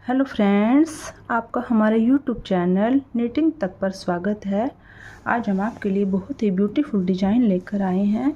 Hello friends, आपका हमारे YouTube channel knitting तक पर स्वागत है। आज हम आपके लिए बहुत ही ब्यूटीफुल डिज़ाइन लेकर आए हैं।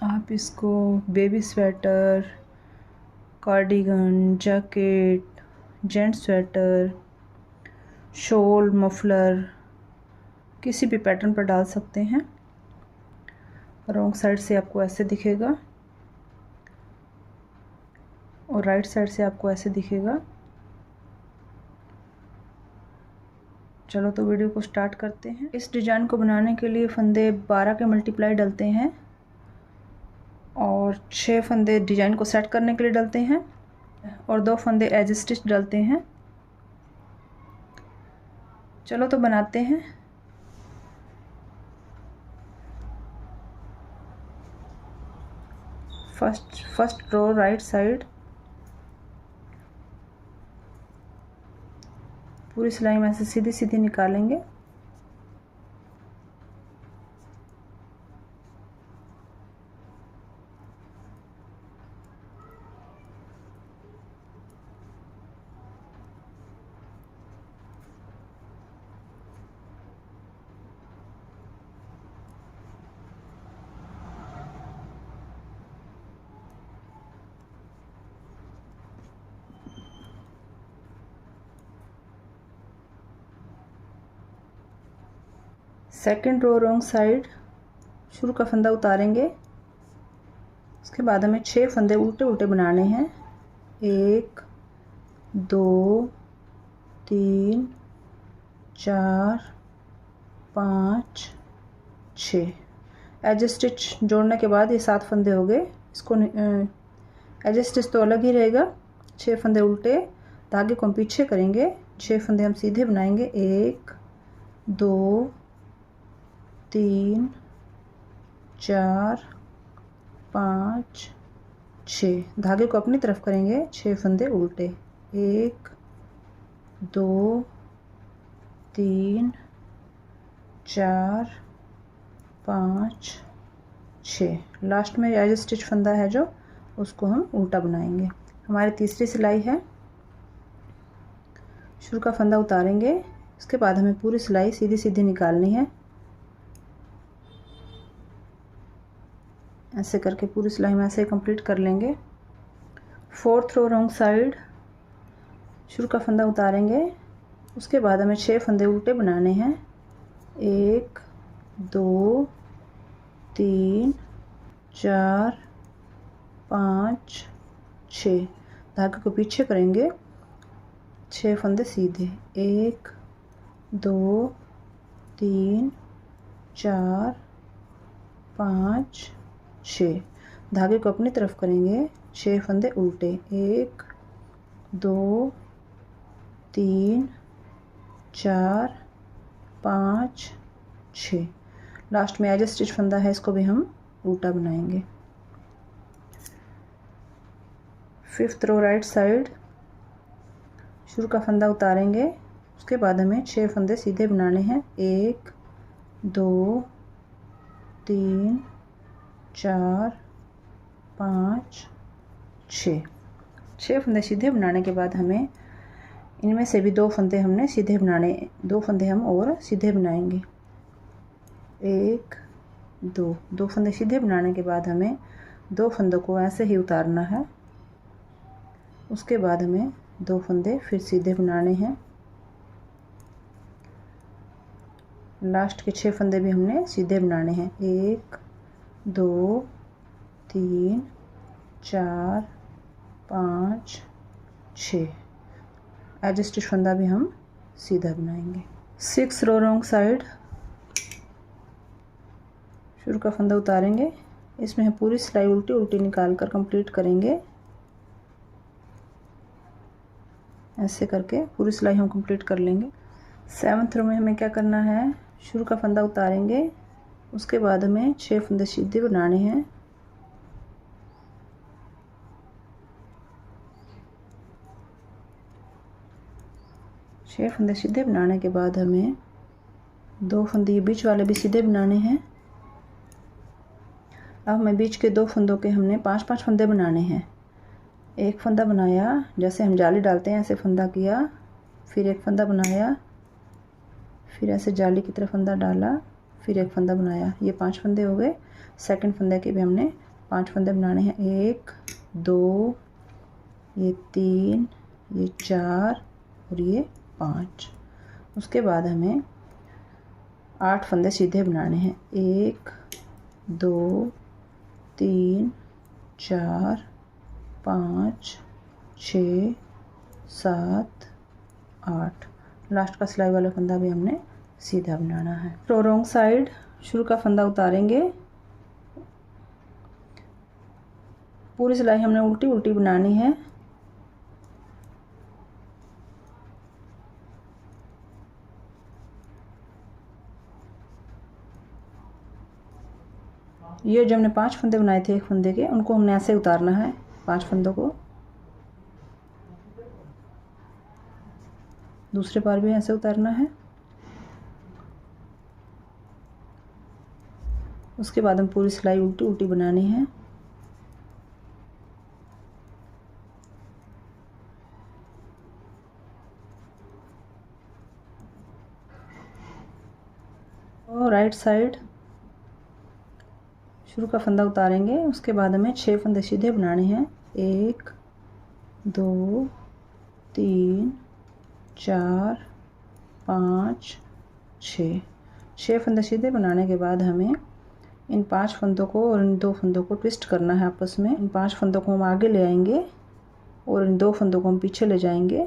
आप इसको baby sweater, cardigan, jacket, gent sweater, shawl, muffler किसी भी पैटर्न पर डाल सकते हैं। रॉन्ग साइड से आपको ऐसे दिखेगा और राइट साइड से आपको ऐसे दिखेगा। चलो तो वीडियो को स्टार्ट करते हैं। इस डिज़ाइन को बनाने के लिए फंदे 12 के मल्टीप्लाई डलते हैं और 6 फंदे डिज़ाइन को सेट करने के लिए डलते हैं और 2 फंदे एज स्टिच डलते हैं। चलो तो बनाते हैं। फर्स्ट रो राइट साइड पूरी सिलाई में से सीधी सीधी निकालेंगे। सेकंड रो रॉन्ग साइड शुरू का फंदा उतारेंगे। उसके बाद हमें 6 फंदे उल्टे उल्टे बनाने हैं। 1 2 3 4 5 6 एज स्टिच जोड़ने के बाद ये 7 फंदे हो गए। इसको एज स्टिच तो अलग ही रहेगा। 6 फंदे उल्टे, धागे को हम पीछे करेंगे, 6 फंदे हम सीधे बनाएंगे। 1 2 3 4 5 6 धागे को अपनी तरफ करेंगे, 6 फंदे उल्टे। 1 2 3 4 5 6 लास्ट में एज स्टिच फंदा है जो, उसको हम उल्टा बनाएंगे। हमारी तीसरी सिलाई है। शुरू का फंदा उतारेंगे। इसके बाद हमें पूरी सिलाई सीधी सीधी निकालनी है। ऐसे करके पूरी सिलाई में ऐसे कंप्लीट कर लेंगे। फोर्थ रो रॉन्ग साइड शुरू का फंदा उतारेंगे। उसके बाद हमें 6 फंदे उल्टे बनाने हैं। 1 2 3 4 5 6 धागे को पीछे करेंगे, 6 फंदे सीधे। 1 2 3 4 5 6 धागे को अपनी तरफ करेंगे, 6 फंदे उल्टे। 1 2 3 4 5 6 लास्ट में एज स्टिच फंदा है, इसको भी हम उल्टा बनाएंगे। फिफ्थ रो राइट साइड शुरू का फंदा उतारेंगे। उसके बाद हमें 6 फंदे सीधे बनाने हैं। 1 2 3 4 5 6 फंदे सीधे बनाने के बाद हमें इनमें से भी 2 फंदे हमने सीधे बनाने, 2 फंदे हम और सीधे बनाएंगे। 1 2 फंदे सीधे बनाने के बाद हमें 2 फंदों को ऐसे ही उतारना है। उसके बाद हमें 2 फंदे फिर सीधे बनाने हैं। लास्ट के 6 फंदे भी हमने सीधे बनाने हैं। 1 2 3 4 5 6 एज स्टिच फंदा भी हम सीधा बनाएंगे। 6 रो रॉन्ग साइड शुरू का फंदा उतारेंगे। इसमें हम पूरी सिलाई उल्टी उल्टी निकाल कर कंप्लीट करेंगे। ऐसे करके पूरी सिलाई हम कंप्लीट कर लेंगे। 7th रो में हमें क्या करना है, शुरू का फंदा उतारेंगे। उसके बाद हमें 6 फंदे सीधे बनाने हैं। छह फंदे सीधे बनाने के बाद हमें 2 फंदे ये बीच वाले भी सीधे बनाने हैं। अब हमें बीच के 2 फंदों के हमने 5-5 फंदे बनाने हैं। एक फंदा बनाया, जैसे हम जाली डालते हैं ऐसे फंदा किया, फिर एक फंदा बनाया, फिर ऐसे जाली की तरफ फंदा डाला, फिर एक फंदा बनाया। ये 5 फंदे हो गए। सेकंड फंदे के भी हमने 5 फंदे बनाने हैं। 1 2 ये 3 ये 4 और ये 5। उसके बाद हमें 8 फंदे सीधे बनाने हैं। 1 2 3 4 5 6 7 8। लास्ट का सिलाई वाला फंदा भी हमने सीधा बनाना है। तो रॉन्ग साइड शुरू का फंदा उतारेंगे। पूरी सिलाई हमने उल्टी उल्टी बनानी है। ये जो हमने 5 फंदे बनाए थे एक फंदे के, उनको हमने ऐसे उतारना है। 5 फंदों को दूसरे बार भी ऐसे उतारना है। उसके बाद हम पूरी सिलाई उल्टी उल्टी बनानी है। और राइट साइड शुरू का फंदा उतारेंगे। उसके बाद हमें 6 फंदे सीधे बनाने हैं। 1 2 3 4 5 6 फंदे सीधे बनाने के बाद हमें इन 5 फंदों को और इन 2 फंदों को ट्विस्ट करना है आपस में। इन 5 फंदों को हम आगे ले आएंगे और इन 2 फंदों को हम पीछे ले जाएंगे।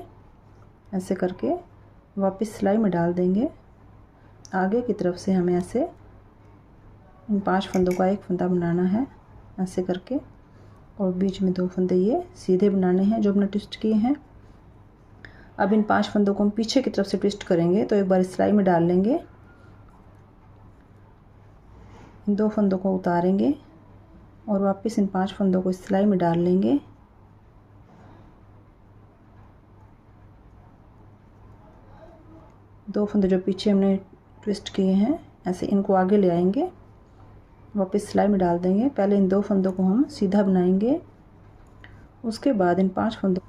ऐसे करके वापस सिलाई में डाल देंगे। आगे की तरफ से हमें ऐसे इन 5 फंदों का एक फंदा बनाना है ऐसे करके, और बीच में 2 फंदे ये सीधे बनाने हैं जो हमने ट्विस्ट किए हैं। अब इन 5 फंदों को हम पीछे की तरफ से ट्विस्ट करेंगे, तो एक बार सिलाई में डाल लेंगे। इन 2 फंदों को उतारेंगे और वापस इन 5 फंदों को सिलाई में डाल लेंगे। दो फंदे जो पीछे हमने ट्विस्ट किए हैं ऐसे इनको आगे ले आएंगे, वापस सिलाई में डाल देंगे। पहले इन 2 फंदों को हम सीधा बनाएंगे। उसके बाद इन 5 फंदों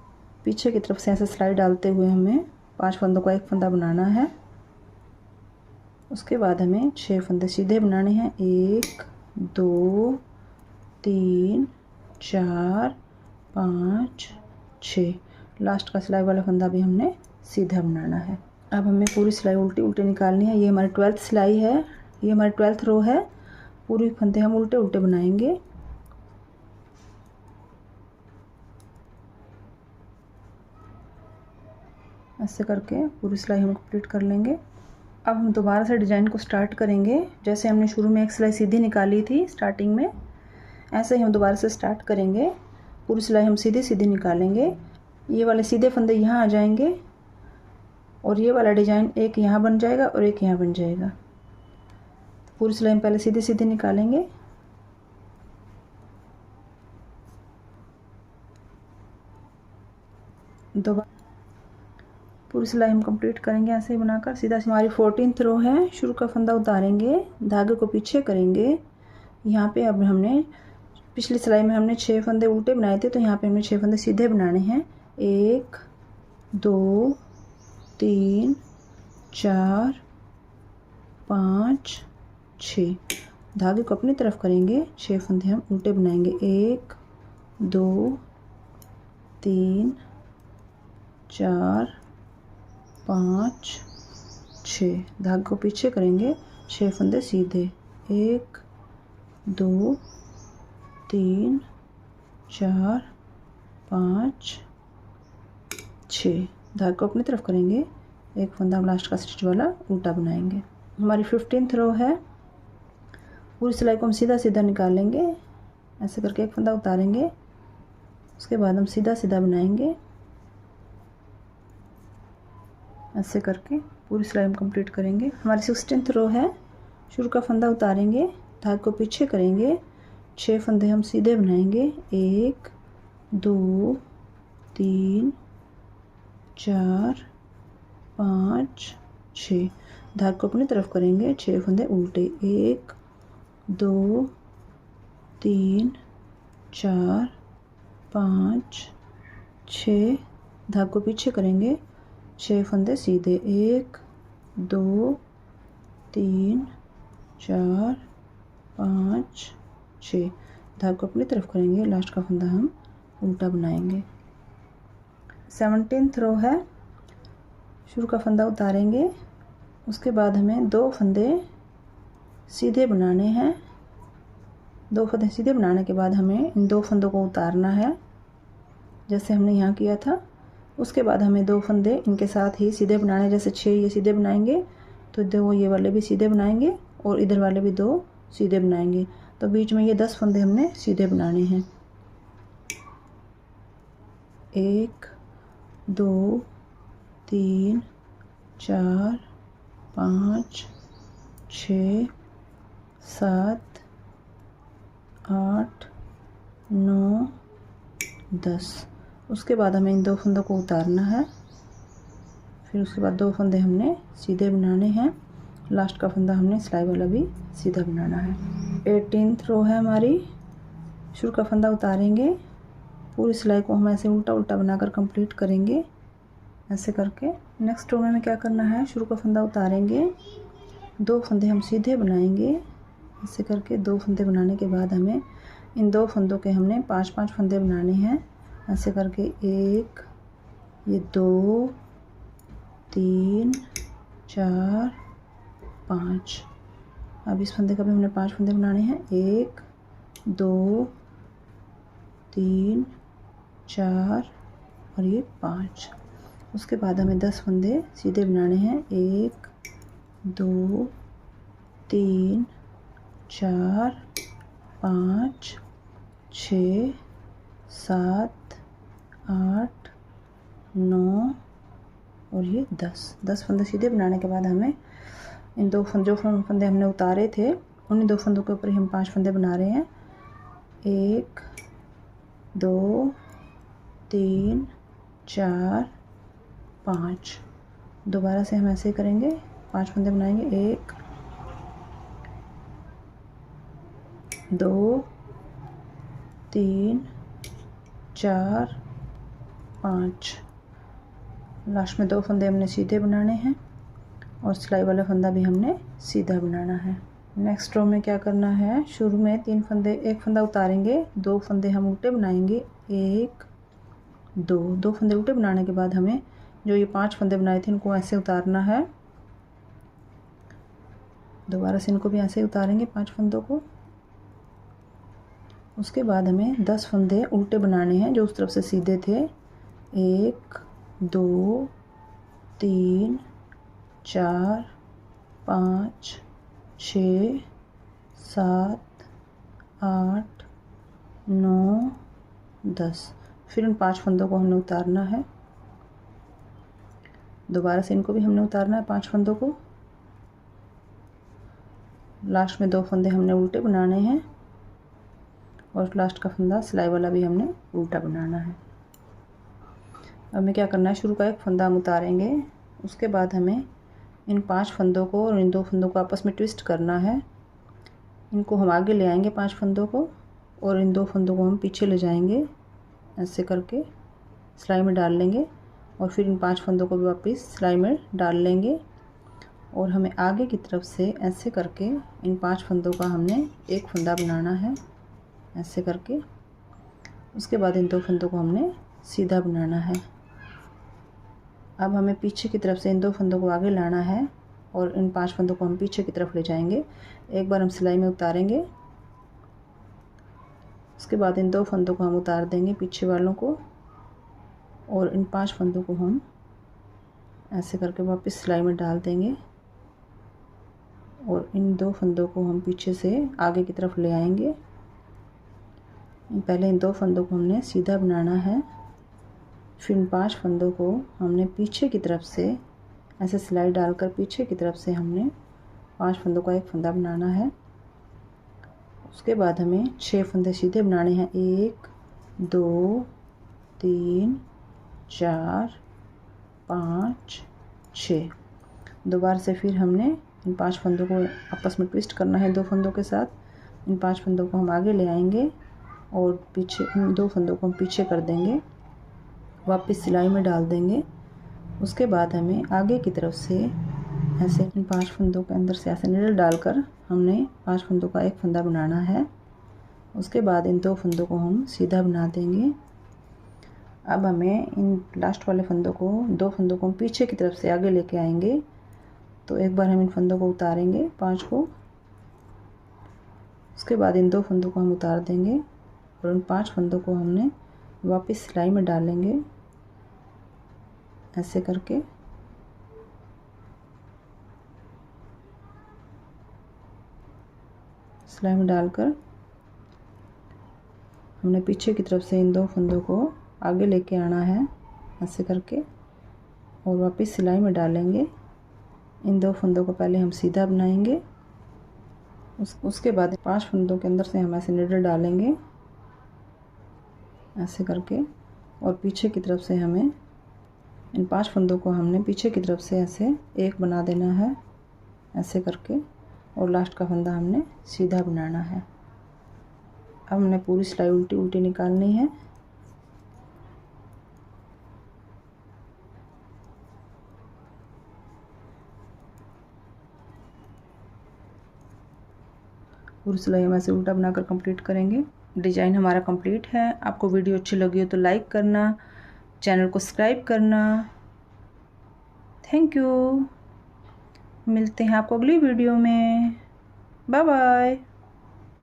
पीछे की तरफ से ऐसे सिलाई डालते हुए हमें 5 फंदों का एक फंदा बनाना है। उसके बाद हमें 6 फंदे सीधे बनाने हैं। 1 2 3 4 5 6। लास्ट का सिलाई वाला फंदा भी हमने सीधा बनाना है। अब हमें पूरी सिलाई उल्टी उल्टी निकालनी है। ये हमारी 12th सिलाई है, ये हमारी 12th रो है। पूरी फंदे हम उल्टे उल्टे बनाएंगे। ऐसे करके पूरी सिलाई हम कंप्लीट कर लेंगे। अब हम दोबारा से डिज़ाइन को स्टार्ट करेंगे। जैसे हमने शुरू में एक सिलाई सीधी निकाली थी स्टार्टिंग में, ऐसे ही हम दोबारा से स्टार्ट करेंगे। पूरी सिलाई हम सीधी सीधी निकालेंगे। ये वाले सीधे फंदे यहाँ आ जाएंगे और ये वाला डिज़ाइन एक यहाँ बन जाएगा और एक यहाँ बन जाएगा। पूरी सिलाई हम पहले सीधे सीधे निकालेंगे। दोबारा पूरी सिलाई हम कंप्लीट करेंगे ऐसे ही बनाकर। सीधा हमारी 14th रो है। शुरू का फंदा उतारेंगे, धागे को पीछे करेंगे। यहाँ पे अब हमने पिछली सिलाई में हमने 6 फंदे उल्टे बनाए थे, तो यहाँ पे हमने 6 फंदे सीधे बनाने हैं। 1 2 3 4 5 6। धागे को अपनी तरफ करेंगे, 6 फंदे हम उल्टे बनाएंगे। 1 2 3 4 5 6। धागे को पीछे करेंगे, 6 फंदे सीधे। 1 2 3 4 5 6। धागे को अपनी तरफ करेंगे, एक फंदा हम लास्ट का स्टिच वाला उल्टा बनाएंगे। हमारी 15th रो है। पूरी सिलाई को हम सीधा सीधा निकालेंगे। ऐसे करके एक फंदा उतारेंगे। उसके बाद हम सीधा सीधा बनाएंगे। ऐसे करके पूरी सिलाई हम कंप्लीट करेंगे। हमारी 16th रो है। शुरू का फंदा उतारेंगे, धागे को पीछे करेंगे, 6 फंदे हम सीधे बनाएंगे। 1 2 3 4 5 6। धागे को अपनी तरफ करेंगे, 6 फंदे उल्टे। 1 2 3 4 5 6 धागे को पीछे करेंगे, 6 फंदे सीधे, 1 2 3 4 5 6 धागे को अपनी तरफ करेंगे, लास्ट का फंदा हम उल्टा बनाएंगे। 17th रो है, शुरू का फंदा उतारेंगे, उसके बाद हमें 2 फंदे सीधे बनाने हैं। 2 फंदे सीधे बनाने के बाद हमें इन 2 फंदों को उतारना है जैसे हमने यहाँ किया था। उसके बाद हमें 2 फंदे इनके साथ ही सीधे बनाने, जैसे 6 ये सीधे बनाएंगे तो 2 ये वाले भी सीधे बनाएंगे और इधर वाले भी 2 सीधे बनाएंगे, तो बीच में ये 10 फंदे हमने सीधे बनाने हैं। 1 2 3 4 5 6 7 8 9 10। उसके बाद हमें इन 2 फंदों को उतारना है, फिर उसके बाद 2 फंदे हमने सीधे बनाने हैं, लास्ट का फंदा हमने सिलाई वाला भी सीधा बनाना है। 18th रो है हमारी, शुरू का फंदा उतारेंगे, पूरी सिलाई को हम ऐसे उल्टा उल्टा बनाकर कंप्लीट करेंगे ऐसे करके। नेक्स्ट रो में हमें क्या करना है, शुरू का फंदा उतारेंगे, 2 फंदे हम सीधे बनाएंगे ऐसे करके। 2 फंदे बनाने के बाद हमें इन 2 फंदों के हमने 5-5 फंदे बनाने हैं ऐसे करके। 1 ये 2 3 4 5। अब इस फंदे का भी हमने 5 फंदे बनाने हैं, 1 2 3 4 और ये 5। उसके बाद हमें 10 फंदे सीधे बनाने हैं, 1 2 3 4 5 6 7 8 9 और ये 10 फंदे सीधे बनाने के बाद हमें इन 2 जो फंदे हमने उतारे थे उन्हीं 2 फंदों के ऊपर ही हम 5 फंदे बना रहे हैं। 1 2 3 4 5। दोबारा से हम ऐसे ही करेंगे, 5 फंदे बनाएंगे, 1 2 3 4 5। लास्ट में 2 फंदे हमने सीधे बनाने हैं और सिलाई वाला फंदा भी हमने सीधा बनाना है। नेक्स्ट रो में क्या करना है, शुरू में 3 फंदे, 1 फंदा उतारेंगे, 2 फंदे हम उल्टे बनाएंगे, 1 2 फंदे उल्टे बनाने के बाद हमें जो ये 5 फंदे बनाए थे इनको ऐसे उतारना है। दोबारा से इनको भी ऐसे उतारेंगे 5 फंदों को। उसके बाद हमें 10 फंदे उल्टे बनाने हैं जो उस तरफ से सीधे थे। 1 2 3 4 5 6 7 8 9 10। फिर इन 5 फंदों को हमने उतारना है, दोबारा से इनको भी हमने उतारना है 5 फंदों को। लास्ट में 2 फंदे हमने उल्टे बनाने हैं और लास्ट का फंदा सिलाई वाला भी हमने उल्टा बनाना है। अब हमें क्या करना है, शुरू का 1 फंदा हम उतारेंगे, उसके बाद हमें इन 5 फंदों को और इन 2 फंदों को आपस में ट्विस्ट करना है। इनको हम आगे ले आएंगे 5 फंदों को और इन 2 फंदों को हम पीछे ले जाएंगे ऐसे करके, सिलाई में डाल लेंगे और फिर इन 5 फंदों को भी वापस सिलाई में डाल लेंगे और हमें आगे की तरफ से ऐसे करके इन 5 फंदों का हमने 1 फंदा बनाना है ऐसे करके। उसके बाद इन 2 फंदों को हमने सीधा बनाना है। अब हमें पीछे की तरफ से इन 2 फंदों को आगे लाना है और इन 5 फंदों को हम पीछे की तरफ ले जाएंगे। एक बार हम सिलाई में उतारेंगे, उसके बाद इन 2 फंदों को हम उतार देंगे पीछे वालों को और इन 5 फंदों को हम ऐसे करके वापस सिलाई में डाल देंगे और इन 2 फंदों को हम पीछे से आगे की तरफ ले आएंगे। पहले इन 2 फंदों को हमने सीधा बनाना है, फिर इन 5 फंदों को हमने पीछे की तरफ से ऐसे सिलाई डालकर पीछे की तरफ से हमने 5 फंदों का 1 फंदा बनाना है। उसके बाद हमें 6 फंदे सीधे बनाने हैं, 1 2 3 4 5 6। दोबारा से फिर हमने इन 5 फंदों को आपस में ट्विस्ट करना है 2 फंदों के साथ। इन 5 फंदों को हम आगे ले आएंगे और पीछे इन 2 फंदों को हम पीछे कर देंगे वापस सिलाई में डाल देंगे। उसके बाद हमें आगे की तरफ से ऐसे इन 5 फंदों के अंदर से ऐसे नीडल डालकर हमने 5 फंदों का एक फंदा बनाना है। उसके बाद इन 2 फंदों को हम सीधा बना देंगे। अब हमें इन लास्ट वाले फंदों को 2 फंदों को हम पीछे की तरफ से आगे लेके आएंगे। तो एक बार हम इन फंदों को उतारेंगे 5 को, उसके बाद इन 2 फंदों को हम उतार देंगे और उन 5 फंदों को हमने वापस सिलाई में डालेंगे ऐसे करके। सिलाई में डालकर हमने पीछे की तरफ से इन 2 फंदों को आगे लेके आना है ऐसे करके और वापस सिलाई में डालेंगे। इन 2 फंदों को पहले हम सीधा बनाएंगे, उसके बाद 5 फंदों के अंदर से हम ऐसे नीडल डालेंगे ऐसे करके और पीछे की तरफ से हमें इन 5 फंदों को हमने पीछे की तरफ से ऐसे एक बना देना है ऐसे करके और लास्ट का फंदा हमने सीधा बनाना है। अब हमने पूरी सिलाई उल्टी उल्टी निकालनी है। पूरी सिलाई हम ऐसे उल्टा बनाकर कंप्लीट करेंगे। डिज़ाइन हमारा कंप्लीट है। आपको वीडियो अच्छी लगी हो तो लाइक करना, चैनल को सब्सक्राइब करना। Thank you. मिलते हैं आपको अगली वीडियो में। Bye bye.